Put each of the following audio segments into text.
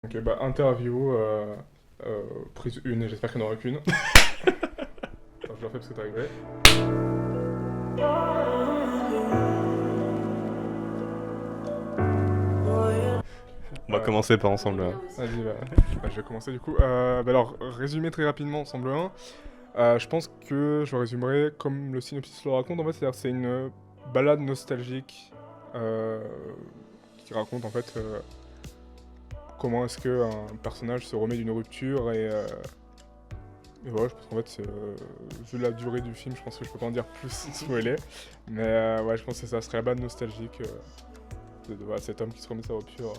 Ok, bah interview, prise 1 et j'espère qu'il n'y en aura qu'une. Attends, je le refais parce que t'es arrivé. On va commencer par ensemble. Vas-y, je vais commencer du coup. Bah alors, résumé très rapidement, ensemble 1. Je pense que je le résumerai comme le synopsis le raconte en fait, c'est-à-dire c'est une balade nostalgique euh, qui raconte en fait comment est-ce qu'un personnage se remet d'une rupture et voilà, je pense qu'en fait, vu la durée du film, je pense que je peux pas en dire plus spoiler. Mais ouais, je pense que ça serait la balade nostalgique de voilà, cet homme qui se remet de sa rupture.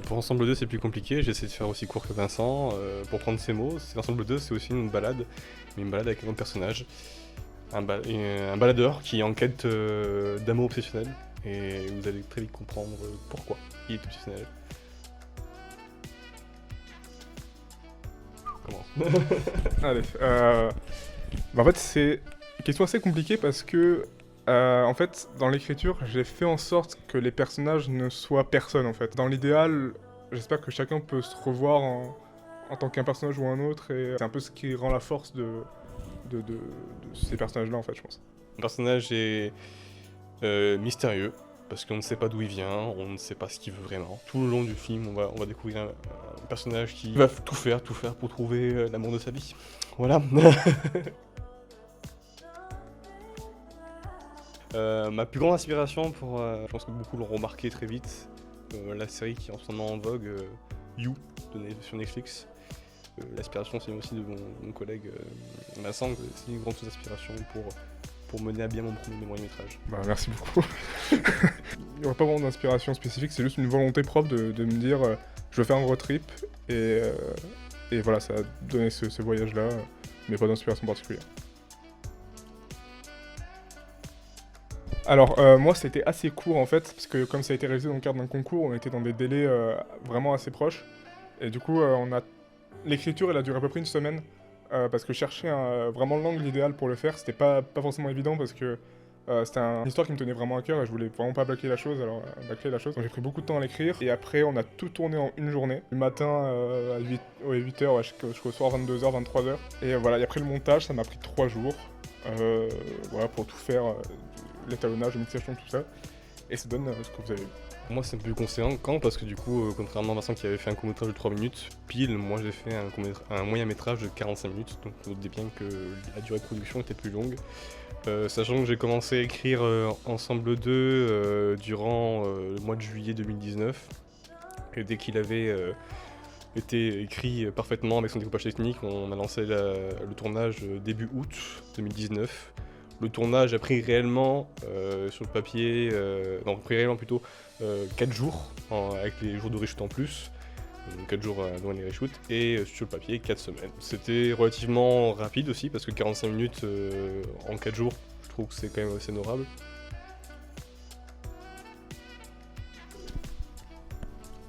Pour Ensemble 2, c'est plus compliqué. J'essaie de faire aussi court que Vincent. Pour prendre ses mots, Ensemble 2, c'est aussi une balade, mais une balade avec un autre personnage. Un baladeur qui est en quête d'amour obsessionnel. Et vous allez très vite comprendre pourquoi il est obsessionnel. Commence. Allez, bah en fait, c'est une question assez compliquée parce que, en fait, dans l'écriture, j'ai fait en sorte que les personnages ne soient personne, en fait. Dans l'idéal, j'espère que chacun peut se revoir en tant qu'un personnage ou un autre, et c'est un peu ce qui rend la force de ces personnages-là, en fait, je pense. Le personnage est mystérieux, parce qu'on ne sait pas d'où il vient, on ne sait pas ce qu'il veut vraiment. Tout le long du film, on va découvrir un personnage qui va tout faire pour trouver l'amour de sa vie. Voilà. Ma plus grande inspiration pour, je pense que beaucoup l'ont remarqué très vite, la série qui est en ce moment en vogue, You, sur Netflix. L'aspiration, c'est aussi de mon collègue Vincent, c'est une grande inspiration pour mener à bien mon premier moyen métrage. Bah, merci beaucoup. Il n'y aura pas vraiment d'inspiration spécifique, c'est juste une volonté propre de me dire je veux faire un road trip et voilà, ça a donné ce voyage-là, mais pas d'inspiration particulière. Alors, moi, c'était assez court en fait, parce que comme ça a été réalisé dans le cadre d'un concours, on était dans des délais vraiment assez proches. Et du coup, l'écriture, elle a duré à peu près une semaine, parce que chercher vraiment l'angle idéal pour le faire, c'était pas forcément évident, parce que c'était une histoire qui me tenait vraiment à cœur, et je voulais vraiment pas bâcler la chose, bâcler la chose. Donc j'ai pris beaucoup de temps à l'écrire, et après, on a tout tourné en une journée, du matin à 8h jusqu'au soir 22h, 23h. Et voilà, et après le montage, ça m'a pris 3 jours, voilà, pour tout faire. L'étalonnage, le mixation, tout ça, et ça donne ce que vous avez vu. Pour moi, c'est un peu plus conséquent parce que du coup, contrairement à Vincent qui avait fait un court-métrage de 3 minutes, pile, moi j'ai fait un moyen-métrage de 45 minutes, donc vous notez bien que la durée de production était plus longue. Sachant que j'ai commencé à écrire Ensemble 2 durant le mois de juillet 2019, et dès qu'il avait été écrit parfaitement avec son découpage technique, on a lancé le tournage début août 2019. Le tournage a pris réellement sur le papier, non, pris réellement plutôt 4 jours, avec les jours de reshoot en plus, donc 4 jours avant les reshoots, et sur le papier 4 semaines. C'était relativement rapide aussi, parce que 45 minutes en 4 jours, je trouve que c'est quand même assez honorable.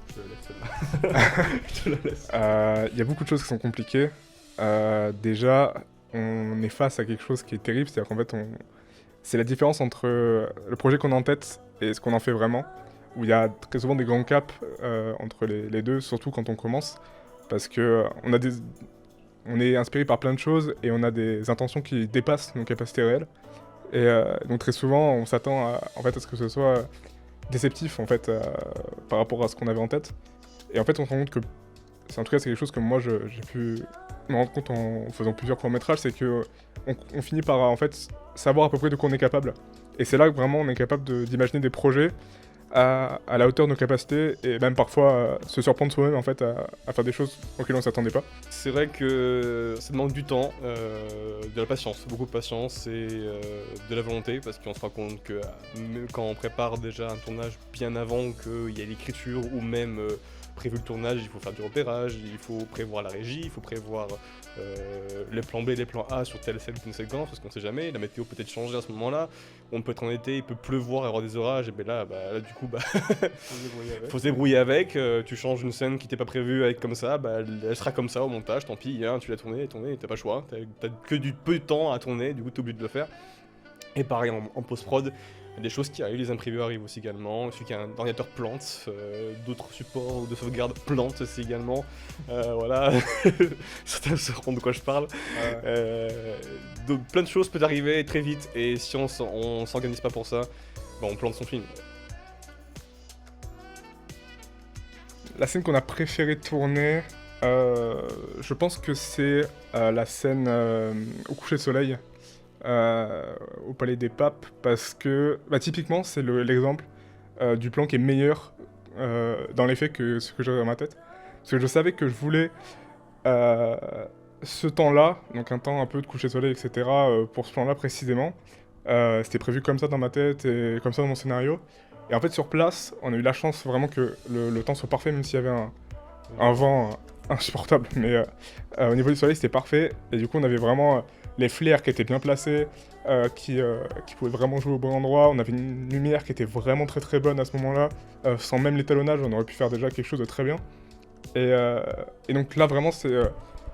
Je te la laisse celle-là. Je te la laisse. Il y a beaucoup de choses qui sont compliquées. Déjà, on est face à quelque chose qui est terrible, c'est-à-dire qu'en fait, c'est la différence entre le projet qu'on a en tête et ce qu'on en fait vraiment, où il y a très souvent des grands caps entre les deux, surtout quand on commence, parce que on est inspiré par plein de choses et on a des intentions qui dépassent nos capacités réelles. Et donc très souvent, on s'attend en fait, à ce que ce soit déceptif en fait, par rapport à ce qu'on avait en tête. Et en fait, on se rend compte que, en tout cas, c'est quelque chose que moi j'ai pu me rendre compte en faisant plusieurs courts-métrages, c'est que on finit par en fait savoir à peu près de quoi on est capable. Et c'est là que vraiment on est capable d'imaginer des projets à la hauteur de nos capacités et même parfois se surprendre soi-même en fait à faire des choses auxquelles on s'attendait pas. C'est vrai que ça demande du temps, de la patience, beaucoup de patience et de la volonté, parce qu'on se rend compte que quand on prépare déjà un tournage bien avant qu'il y ait l'écriture ou même prévu le tournage, il faut faire du repérage, il faut prévoir la régie, il faut prévoir les plans B, les plans A sur telle scène ou telle séquence, parce qu'on sait jamais, la météo peut être changée à ce moment-là, on peut être en été, il peut pleuvoir et avoir des orages, et ben là, du coup, faut se débrouiller avec, tu changes une scène qui t'est pas prévue avec comme ça, elle sera comme ça au montage, tant pis, hein, tu l'as tournée, t'as pas le choix, t'as que du peu de temps à tourner, du coup t'es obligé de le faire. Et pareil en post-prod, Il y a des choses qui arrivent, les imprévus arrivent aussi également. Celui qui a un ordinateur plante, d'autres supports de sauvegarde plantent aussi également. Voilà, certains sauront de quoi je parle. Plein de choses peuvent arriver très vite et si on s'organise pas pour ça, bah, on plante son film. La scène qu'on a préféré tourner, je pense que c'est la scène au coucher de soleil, au Palais des Papes, parce que bah, typiquement c'est l'exemple du plan qui est meilleur dans les faits que ce que j'avais dans ma tête. Parce que je savais que je voulais ce temps-là, donc un temps un peu de coucher de soleil, etc., pour ce plan-là précisément. C'était prévu comme ça dans ma tête et comme ça dans mon scénario. Et en fait, sur place, on a eu la chance vraiment que le temps soit parfait, même s'il y avait un vent insupportable. Mais au niveau du soleil, c'était parfait. Et du coup, on avait vraiment les flares qui étaient bien placés, qui pouvaient vraiment jouer au bon endroit. On avait une lumière qui était vraiment très très bonne à ce moment-là. Sans même l'étalonnage, on aurait pu faire déjà quelque chose de très bien. Et donc là, vraiment, c'est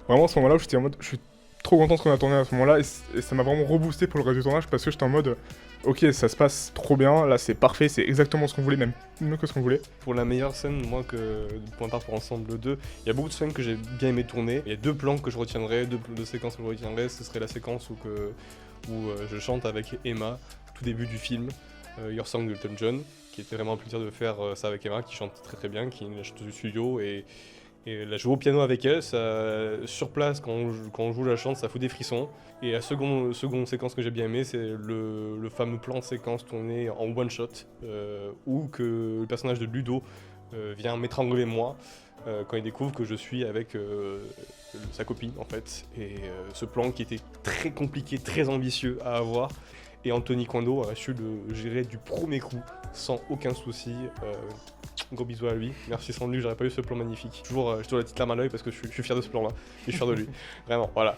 vraiment à ce moment-là où j'étais en mode... Je suis trop content de ce qu'on a tourné à ce moment-là. Et ça m'a vraiment reboosté pour le reste du tournage parce que j'étais en mode... Ok, ça se passe trop bien, là c'est parfait, c'est exactement ce qu'on voulait, même mieux que ce qu'on voulait. Pour la meilleure scène, moi, pour ma part pour Ensemble 2, il y a beaucoup de scènes que j'ai bien aimé tourner. Il y a 2 plans que je retiendrai, deux séquences que je retiendrai. Ce serait la séquence où je chante avec Emma, tout début du film, Your Song de Elton John, qui était vraiment un plaisir de faire ça avec Emma, qui chante très très bien, qui est une chanteuse du studio, et la jouer au piano avec elle, ça, sur place, quand on joue la chante, ça fout des frissons. Et la seconde séquence que j'ai bien aimé, c'est le fameux plan de séquence tourné en one shot, où que le personnage de Ludo vient m'étrangler moi, quand il découvre que je suis avec sa copine en fait. Et ce plan qui était très compliqué, très ambitieux à avoir. Et Anthony Coindo a su le gérer du premier coup, sans aucun souci. Gros bisous à lui. Merci, sans lui, j'aurais pas eu ce plan magnifique. Toujours, j'ai toujours la petite larme à l'œil parce que je suis fier de ce plan-là. Et je suis fier de lui. Vraiment, voilà.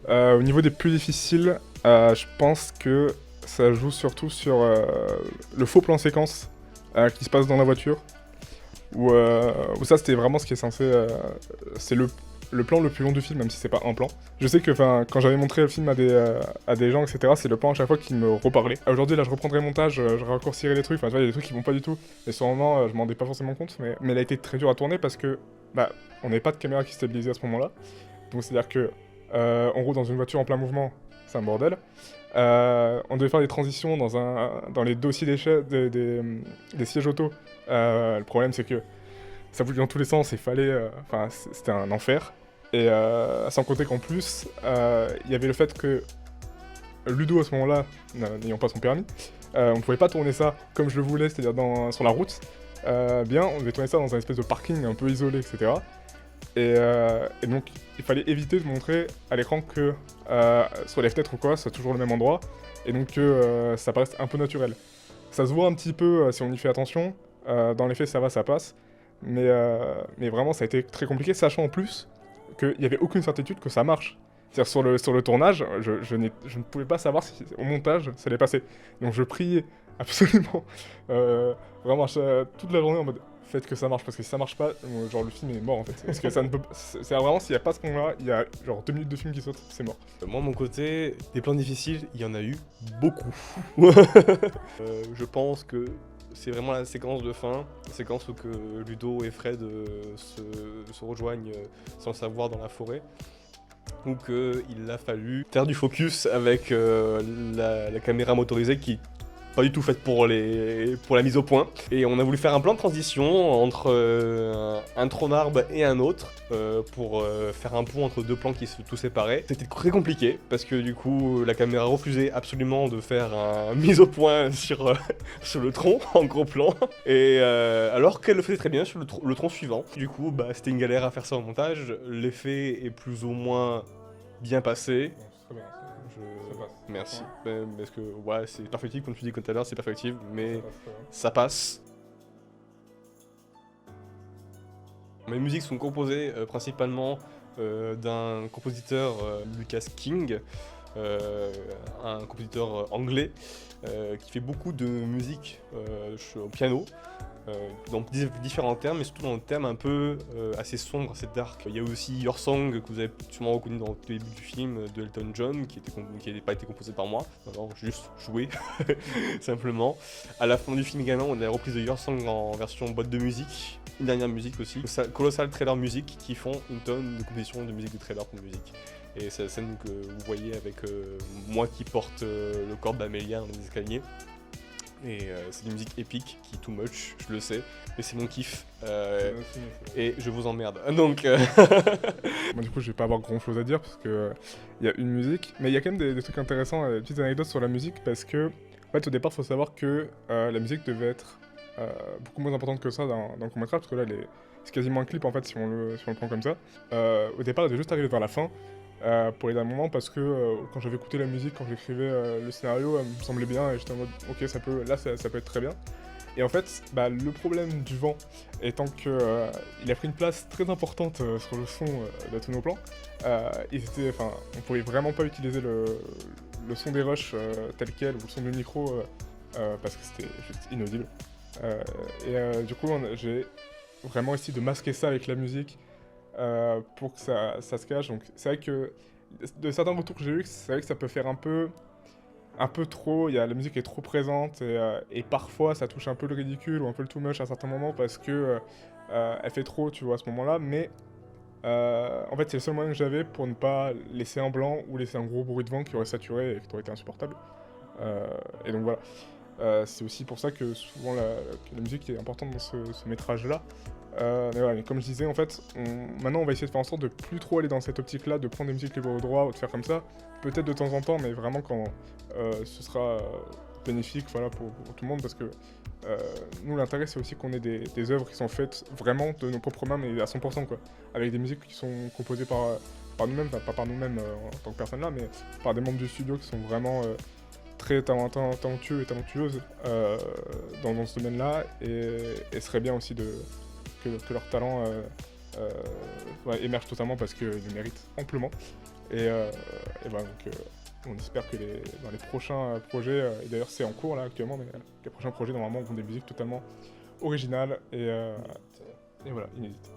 Au niveau des plus difficiles, je pense que ça joue surtout sur le faux plan séquence qui se passe dans la voiture. Où ça, c'était vraiment ce qui est censé... c'est le plan le plus long du film, même si c'est pas un plan. Je sais que quand j'avais montré le film à des gens, etc., c'est le plan à chaque fois qui me reparlait. Aujourd'hui, là, je reprendrai le montage, je raccourcirai les trucs, enfin, tu vois, il y a des trucs qui vont pas du tout. Et sur le moment, je m'en rendais pas forcément compte, mais elle a été très dure à tourner parce que, bah, on n'avait pas de caméra qui stabilisait à ce moment-là. Donc, c'est-à-dire que on roule dans une voiture en plein mouvement, c'est un bordel. On devait faire des transitions dans les dossiers des sièges auto. Le problème, c'est que ça bougeait dans tous les sens et c'était un enfer. Et sans compter qu'en plus, il y avait le fait que Ludo, à ce moment-là, n'ayant pas son permis, on pouvait pas tourner ça comme je le voulais, c'est-à-dire sur la route. On devait tourner ça dans un espèce de parking un peu isolé, etc. Et donc, il fallait éviter de montrer à l'écran que soit les fenêtres ou quoi, soit toujours le même endroit, et donc que ça paraisse un peu naturel. Ça se voit un petit peu si on y fait attention, dans les faits ça va, ça passe, mais vraiment ça a été très compliqué, sachant en plus qu'il n'y avait aucune certitude que ça marche. C'est-à-dire sur le tournage, je ne pouvais pas savoir si au montage ça allait passer. Donc je priais absolument, vraiment toute la journée en mode faites que ça marche, parce que si ça marche pas, genre le film est mort en fait. Parce que ça ne peut c'est vraiment, s'il n'y a pas ce point-là, il y a genre 2 minutes de film qui sautent, c'est mort. Moi, de mon côté, des plans difficiles, il y en a eu beaucoup. Je pense que c'est vraiment la séquence de fin, la séquence où que Ludo et Fred se rejoignent sans le savoir dans la forêt. Ou qu'il a fallu faire du focus avec la caméra motorisée qui pas du tout faite pour la mise au point. Et on a voulu faire un plan de transition entre un tronc d'arbre et un autre pour faire un pont entre 2 plans qui se tout séparaient. C'était très compliqué parce que du coup la caméra refusait absolument de faire un mise au point sur le tronc en gros plan. Et alors qu'elle le faisait très bien sur le tronc suivant. Du coup bah, c'était une galère à faire ça au montage. L'effet est plus ou moins bien passé. Merci. Parce que ouais, c'est perfectible, comme tu dis tout à l'heure, c'est perfectible, mais ça passe. Mes musiques sont composées principalement d'un compositeur, Lucas King, un compositeur anglais qui fait beaucoup de musique au piano. Dans différents thèmes, mais surtout dans le thème un peu assez sombre, assez dark. Il y a aussi Your Song, que vous avez sûrement reconnu dans le début du film, de Elton John, qui n'a pas été composé par moi, non, juste joué, simplement. À la fin du film également, on a la reprise de Your Song en version boîte de musique, une dernière musique aussi. Colossal Trailer Music, qui font une tonne de compositions de musique de trailer pour musique. Et c'est la scène que vous voyez avec moi qui porte le corps d'Amélia dans les escaliers. Et c'est une musique épique qui too much, je le sais, mais c'est mon kiff et je vous emmerde. Donc Moi, du coup, je vais pas avoir grand chose à dire parce que il y a une musique, mais il y a quand même des trucs intéressants, des petites anecdotes sur la musique parce que, en fait, au départ, il faut savoir que la musique devait être beaucoup moins importante que ça dans le court-métrage parce que là, c'est quasiment un clip en fait si on le prend comme ça. Au départ, elle est juste arrivée vers la fin. Pour les derniers moments parce que quand j'avais écouté la musique, quand j'écrivais le scénario, elle me semblait bien et j'étais en mode ok ça peut être très bien. Et en fait le problème du vent étant que il a pris une place très importante sur le son de tous nos plans, on pouvait vraiment pas utiliser le son des rushs tel quel ou le son du micro parce que c'était juste inaudible. Du coup j'ai vraiment essayé de masquer ça avec la musique. Pour que ça se cache. Donc c'est vrai que de certains retours que j'ai eu, c'est vrai que ça peut faire un peu trop. La musique est trop présente et parfois ça touche un peu le ridicule ou un peu le too much à certains moments parce que elle fait trop, tu vois, à ce moment-là. Mais en fait, c'est le seul moyen que j'avais pour ne pas laisser un blanc ou laisser un gros bruit de vent qui aurait saturé et qui aurait été insupportable. Et donc voilà. C'est aussi pour ça que souvent la musique est importante dans ce métrage-là. Mais voilà, mais comme je disais, en fait, maintenant on va essayer de faire en sorte de plus trop aller dans cette optique-là, de prendre des musiques libres au droit ou de faire comme ça. Peut-être de temps en temps, mais vraiment quand ce sera bénéfique voilà, pour tout le monde, parce que nous l'intérêt c'est aussi qu'on ait des œuvres qui sont faites vraiment de nos propres mains, mais à 100%, quoi. Avec des musiques qui sont composées par nous-mêmes, enfin, pas par nous-mêmes en tant que personne là, mais par des membres du studio qui sont vraiment très talentueux et talentueuses dans ce domaine-là, et serait bien aussi que leur talent émerge totalement parce qu'ils le méritent amplement. Et voilà, donc on espère que dans les prochains projets, et d'ailleurs c'est en cours là actuellement, mais les prochains projets normalement auront des musiques totalement originales et voilà, inédites.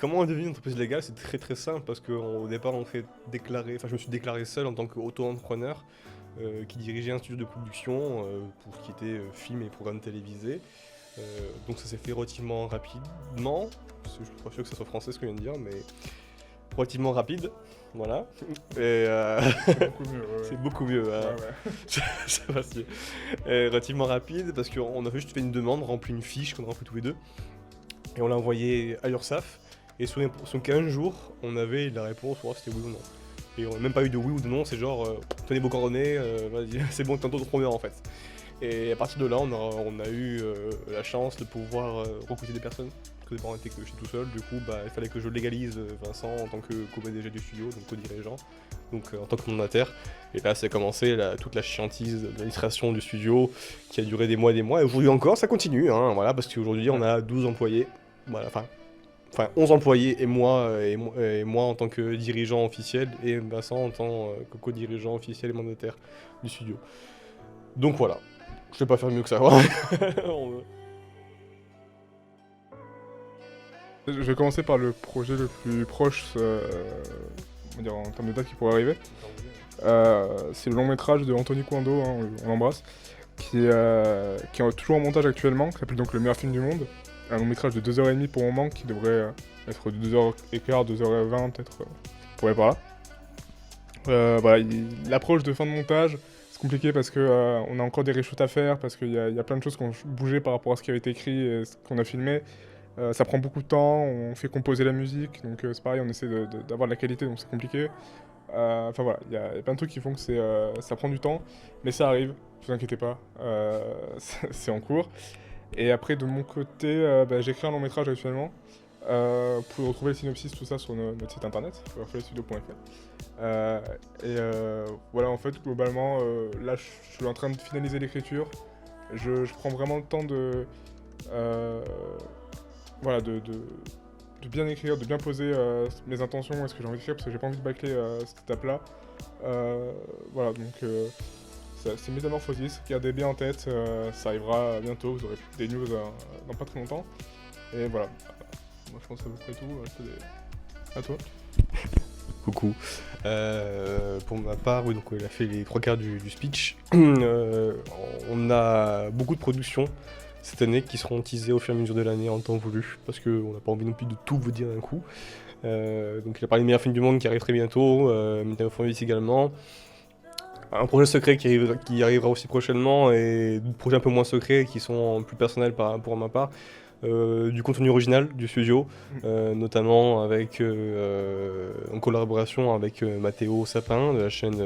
comment on devient une entreprise légale, c'est très très simple parce qu'au départ je me suis déclaré seul en tant qu'auto-entrepreneur qui dirigeait un studio de production pour ce qui était film et programmes télévisés. Donc ça s'est fait relativement rapidement, je suis pas sûr que ça soit français ce que je viens de dire, mais relativement rapide, voilà. Et C'est beaucoup mieux. Ouais. c'est beaucoup mieux, hein. Ouais. C'est facile. Relativement rapide parce qu'on a juste fait une demande, rempli une fiche qu'on a remplie tous les deux, et on l'a envoyée à l'URSSAF, et sur 15 jours, on avait la réponse, voir si c'était oui ou non. Et on n'a même pas eu de oui ou de non, c'est genre, tenez vos coordonnées, vas-y, c'est bon, tantôt trop bien en fait. Et à partir de là, on a eu la chance de pouvoir recruter des personnes, parce que au départ on était que j'étais tout seul, du coup il fallait que je légalise Vincent en tant que co-PDG du studio, donc co-dirigeant, donc en tant que mandataire. Et là c'est commencé toute la chiantise de l'administration du studio, qui a duré des mois, et aujourd'hui encore ça continue, hein, voilà, parce qu'aujourd'hui on a 12 employés, voilà, enfin 11 employés et moi en tant que dirigeant officiel, et Vincent en tant que co-dirigeant officiel et mandataire du studio. Donc voilà, je vais pas faire mieux que ça. Je vais commencer par le projet le plus proche, on va dire en termes de date qui pourrait arriver. C'est le long métrage de Anthony Coindo, hein, on l'embrasse, qui est toujours en montage actuellement, qui s'appelle donc Le meilleur film du monde. Un long métrage de 2h30 pour le moment, qui devrait être de 2h15, 2h20 peut-être, pour aller par là. Voilà, il approche de fin de montage, c'est compliqué parce que on a encore des reshoots à faire, parce qu'il y a plein de choses qui ont bougé par rapport à ce qui avait été écrit et ce qu'on a filmé. Ça prend beaucoup de temps, on fait composer la musique, donc c'est pareil, on essaie d'avoir de la qualité, donc c'est compliqué. Enfin voilà, il y a plein de trucs qui font que ça prend du temps, mais ça arrive, ne vous inquiétez pas, c'est en cours. Et après, de mon côté, j'écris un long métrage actuellement. Vous pouvez retrouver le synopsis, tout ça sur notre site internet, rafalestudio.fr. Voilà, en fait, globalement, là, je suis en train de finaliser l'écriture. Je prends vraiment le temps de bien écrire, de bien poser mes intentions et ce que j'ai envie d'écrire, parce que j'ai pas envie de bâcler cette étape-là. Voilà, donc c'est Métamorphosis, gardez bien en tête, ça arrivera bientôt, vous aurez des news dans pas très longtemps. Et voilà, moi je pense que c'est à peu près tout. À toi. Coucou. Pour ma part, oui, donc il a fait les 3 quarts du speech. On a beaucoup de productions cette année qui seront teasées au fur et à mesure de l'année en temps voulu, parce qu'on n'a pas envie non plus de tout vous dire d'un coup. Donc il a parlé de meilleurs films du monde qui arrive très bientôt, Métamorphosis également. Un projet secret qui arrivera aussi prochainement, et d'autres projets un peu moins secrets qui sont plus personnels pour ma part. Du contenu original du studio, notamment avec en collaboration avec Mathéo Sapin de la chaîne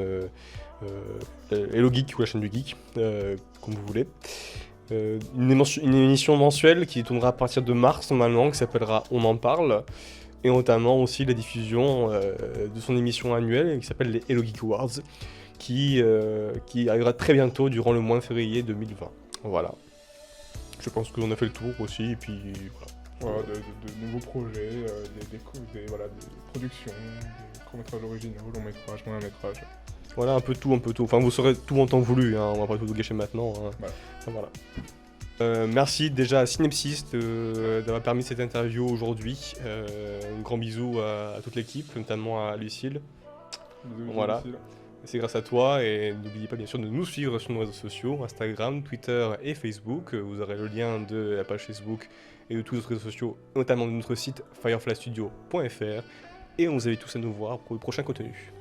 Hello Geek ou la chaîne du Geek, comme vous voulez. Une émission mensuelle qui tournera à partir de mars normalement, qui s'appellera On en parle, et notamment aussi la diffusion de son émission annuelle qui s'appelle les Hello Geek Awards, qui arrivera très bientôt durant le mois de février 2020. Voilà. Je pense qu'on a fait le tour aussi, et puis voilà. Voilà, de nouveaux projets, des productions, des courts-métrages originaux, longs-métrages, moyens-métrages. Voilà, un peu tout. Enfin, vous saurez tout en temps voulu, hein, on va pas tout vous gâcher maintenant. Hein. Voilà. Enfin, voilà. Merci déjà à Synepsis d'avoir permis cette interview aujourd'hui. Un grand bisou à toute l'équipe, notamment à Lucille. Voilà. C'est grâce à toi, et n'oubliez pas bien sûr de nous suivre sur nos réseaux sociaux, Instagram, Twitter et Facebook. Vous aurez le lien de la page Facebook et de tous nos réseaux sociaux, notamment de notre site fireflystudio.fr. Et on vous invite tous à nous voir pour le prochain contenu.